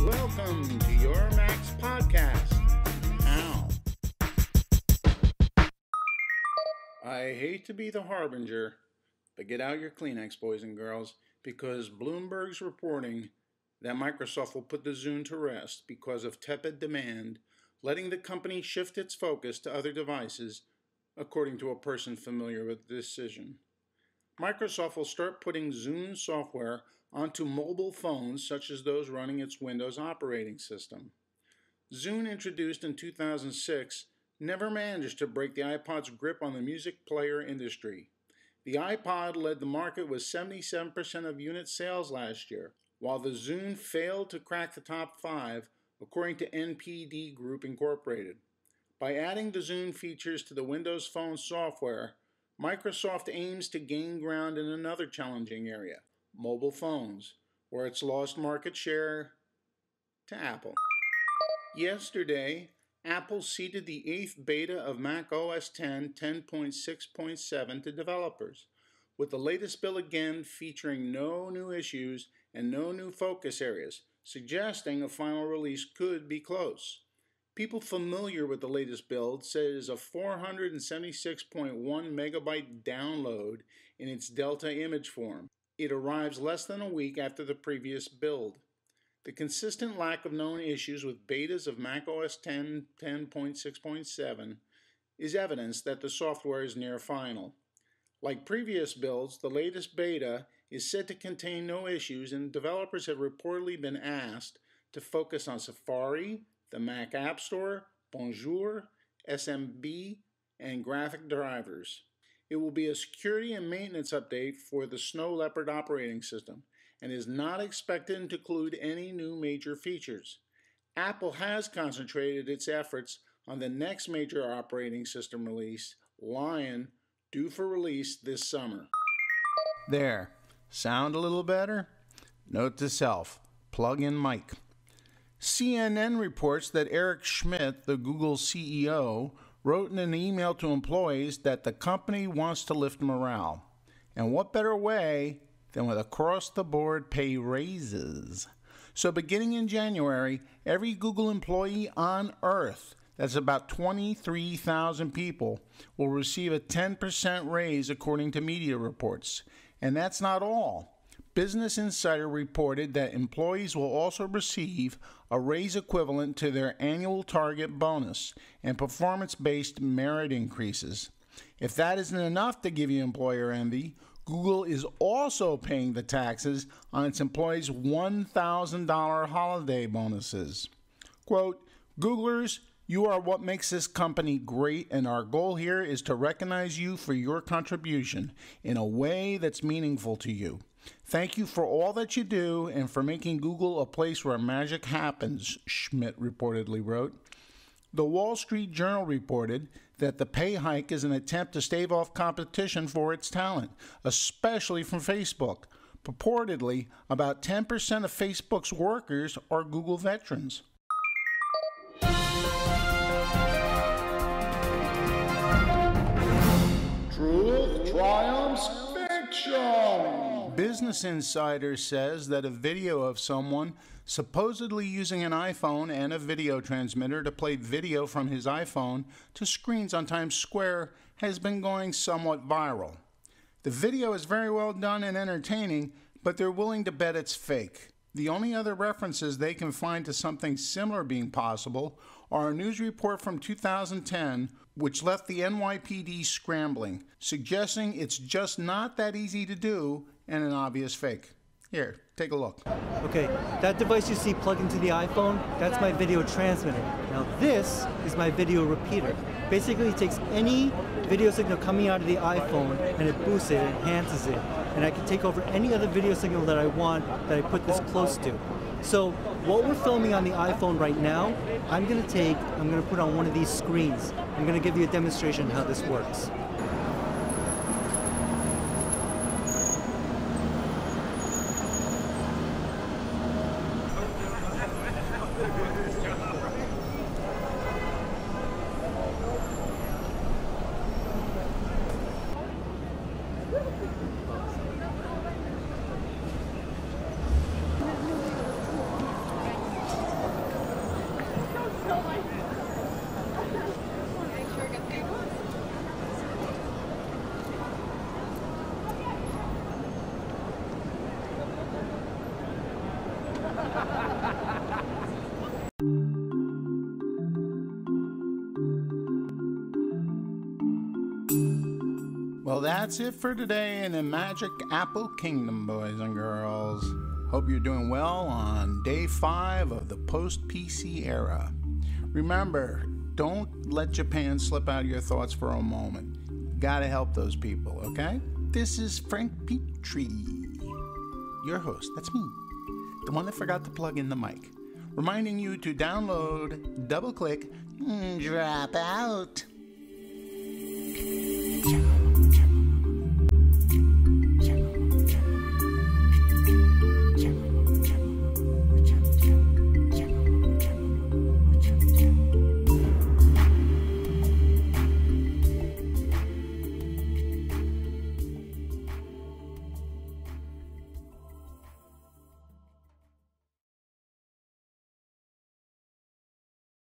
Welcome to your Max podcast. Ow. I hate to be the harbinger, but get out your Kleenex, boys and girls, because Bloomberg's reporting that Microsoft will put the Zune to rest because of tepid demand, letting the company shift its focus to other devices, according to a person familiar with the decision. Microsoft will start putting Zune software onto mobile phones such as those running its Windows operating system. Zune, introduced in 2006, never managed to break the iPod's grip on the music player industry. The iPod led the market with 77% of unit sales last year, while the Zune failed to crack the top 5, according to NPD Group Incorporated. By adding the Zune features to the Windows Phone software, Microsoft aims to gain ground in another challenging area, mobile phones, where it's lost market share to Apple. Yesterday, Apple seeded the 8th beta of Mac OS X 10.6.7 to developers, with the latest build again featuring no new issues and no new focus areas, suggesting a final release could be close. People familiar with the latest build say it is a 476.1 megabyte download in its Delta image form. It arrives less than a week after the previous build. The consistent lack of known issues with betas of Mac OS X 10.6.7 is evidence that the software is near final. Like previous builds, the latest beta is said to contain no issues, and developers have reportedly been asked to focus on Safari, the Mac App Store, Bonjour, SMB, and graphic drivers. It will be a security and maintenance update for the Snow Leopard operating system and is not expected to include any new major features. Apple has concentrated its efforts on the next major operating system release, Lion, due for release this summer. There. Sound a little better? Note to self, plug in mic. CNN reports that Eric Schmidt, the Google CEO, wrote in an email to employees that the company wants to lift morale. And what better way than with across-the-board pay raises? So beginning in January, every Google employee on Earth, that's about 23,000 people, will receive a 10% raise according to media reports. And that's not all. Business Insider reported that employees will also receive a raise equivalent to their annual target bonus and performance-based merit increases. If that isn't enough to give you employer envy, Google is also paying the taxes on its employees' $1,000 holiday bonuses. Quote, "Googlers, you are what makes this company great, and our goal here is to recognize you for your contribution in a way that's meaningful to you. Thank you for all that you do and for making Google a place where magic happens," Schmidt reportedly wrote. The Wall Street Journal reported that the pay hike is an attempt to stave off competition for its talent, especially from Facebook. Purportedly, about 10% of Facebook's workers are Google veterans. Truth triumphs fiction. Business Insider says that a video of someone supposedly using an iPhone and a video transmitter to play video from his iPhone to screens on Times Square has been going somewhat viral. The video is very well done and entertaining, but they're willing to bet it's fake. The only other references they can find to something similar being possible are a news report from 2010, which left the NYPD scrambling, suggesting it's just not that easy to do and an obvious fake. Here, take a look. Okay, that device you see plugged into the iPhone, that's my video transmitter. Now this is my video repeater. Basically, it takes any video signal coming out of the iPhone and it boosts it, enhances it. And I can take over any other video signal that I want that I put this close to. So what we're filming on the iPhone right now, I'm gonna put on one of these screens. I'm gonna give you a demonstration of how this works. Well, that's it for today in the Magic Apple Kingdom, boys and girls. Hope you're doing well on day 5 of the post-PC era. Remember, don't let Japan slip out of your thoughts for a moment. Gotta help those people, okay? This is Frank Petrie, your host. That's me, the one that forgot to plug in the mic. Reminding you to download, double-click, drop out.